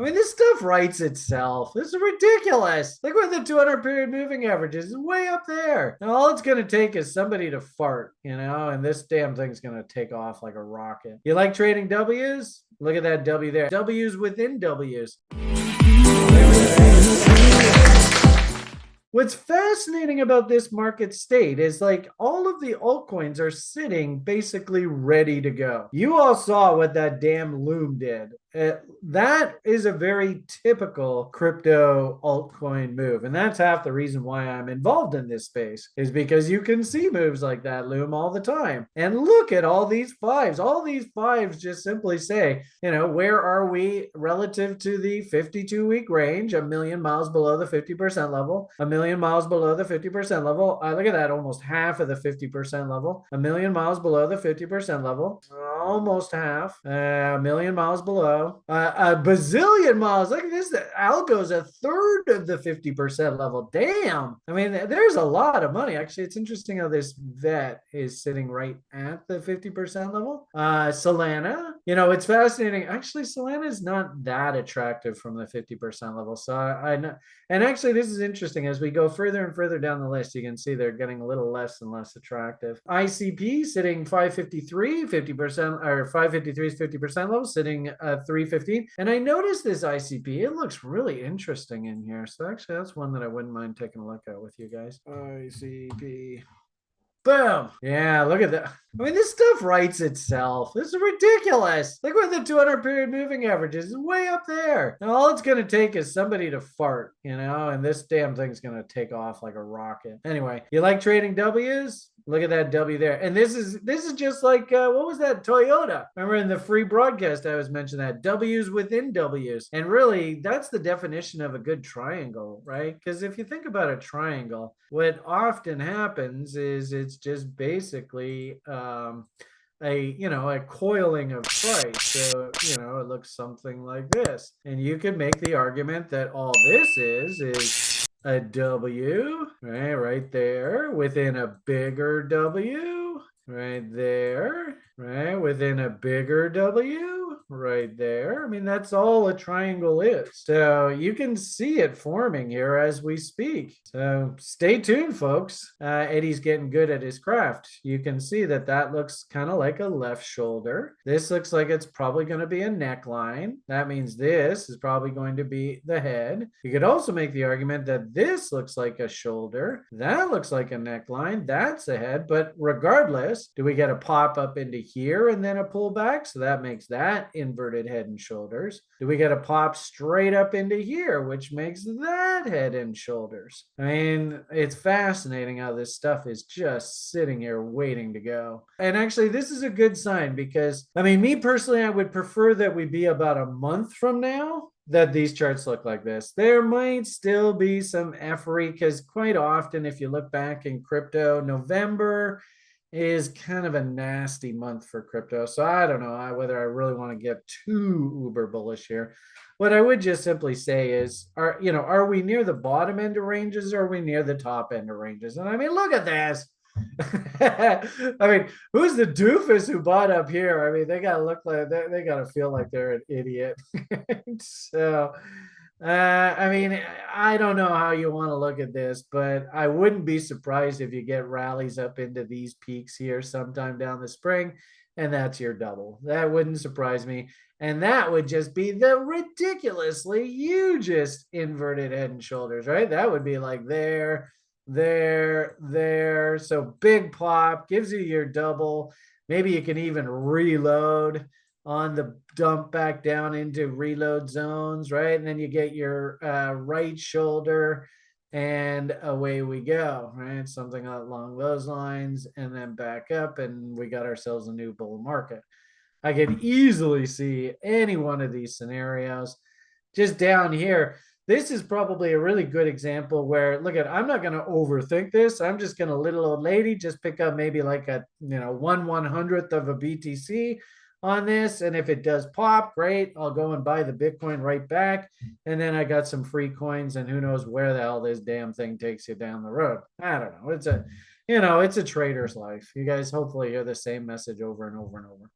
I mean, this stuff writes itself. This is ridiculous. Look what the 200 period moving averages is way up there. And all it's going to take is somebody to fart, and this damn thing's going to take off like a rocket. You like trading W's? Look at that W there. W's within W's. What's fascinating about this market state is like all of the altcoins are sitting basically ready to go. You all saw what that damn Loom did. That is a very typical crypto altcoin move. And that's half the reason why I'm involved in this space, is because you can see moves like that Loom all the time. And look at all these fives. All these fives just simply say, where are we relative to the 52-week range? A million miles below the 50% level, a million miles below the 50% level. Look at that, almost half of the 50% level, a million miles below the 50% level, almost half, a million miles below. A bazillion miles. Look at this. The algo's a third of the 50% level. Damn. I mean, there's a lot of money. Actually, it's interesting how this vet is sitting right at the 50% level. Solana, it's fascinating. Actually, Solana is not that attractive from the 50% level. So I know. And actually, this is interesting. As we go further and further down the list, you can see they're getting a little less and less attractive. ICP sitting 553, 50%, or 553 is 50% level, sitting 315. And I noticed this ICP. It looks really interesting in here. So actually, that's one that I wouldn't mind taking a look at with you guys. ICP. Boom. Yeah, look at that. I mean, this stuff writes itself. This is ridiculous. Look what the 200 period moving averages is way up there. And all it's going to take is somebody to fart, and this damn thing's going to take off like a rocket. Anyway, you like trading W's? Look at that W there. And this is just like, what was that? Toyota. Remember in the free broadcast, I was mentioning that W's within W's. And really, that's the definition of a good triangle, right? Because if you think about a triangle, what often happens is it's just basically a coiling of price. So it looks something like this, and you could make the argument that all this is a W, right there, within a bigger W, right there, right within a bigger W, right there. I mean, that's all a triangle is. So you can see it forming here as we speak. So stay tuned, folks. Eddie's getting good at his craft. You can see that looks kind of like a left shoulder. This looks like it's probably going to be a neckline. That means this is probably going to be the head. You could also make the argument that this looks like a shoulder. That looks like a neckline. That's a head. But regardless, do we get a pop up into here and then a pullback? So that makes that inverted head and shoulders. Do we get a pop straight up into here, which makes that head and shoulders? I mean, it's fascinating how this stuff is just sitting here waiting to go. And actually, this is a good sign because, I mean, me personally, I would prefer that we be about a month from now that these charts look like this. There might still be some effery because quite often, if you look back in crypto, November is kind of a nasty month for crypto. So I don't know whether I really want to get too uber bullish here. What I would just simply say is, are we near the bottom end of ranges or are we near the top end of ranges? And I mean, look at this. I mean, who's the doofus who bought up here? I mean, they gotta look like they gotta feel like they're an idiot. So I mean, I don't know how you want to look at this, but I wouldn't be surprised if you get rallies up into these peaks here sometime down the spring, and that's your double. That wouldn't surprise me. And that would just be the ridiculously hugest inverted head and shoulders, right? That would be like there. So big pop gives you your double. Maybe you can even reload on the dump back down into reload zones, right? And then you get your right shoulder and away we go, right? Something along those lines, and then back up and we got ourselves a new bull market. I could easily see any one of these scenarios. Just down here, this is probably a really good example where, look at, I'm not going to overthink this. I'm just going to, little old lady, just pick up maybe like a, 1/100th of a BTC on this. And if it does pop, great. I'll go and buy the Bitcoin right back. And then I got some free coins and who knows where the hell this damn thing takes you down the road. I don't know. It's a trader's life. You guys hopefully hear the same message over and over and over.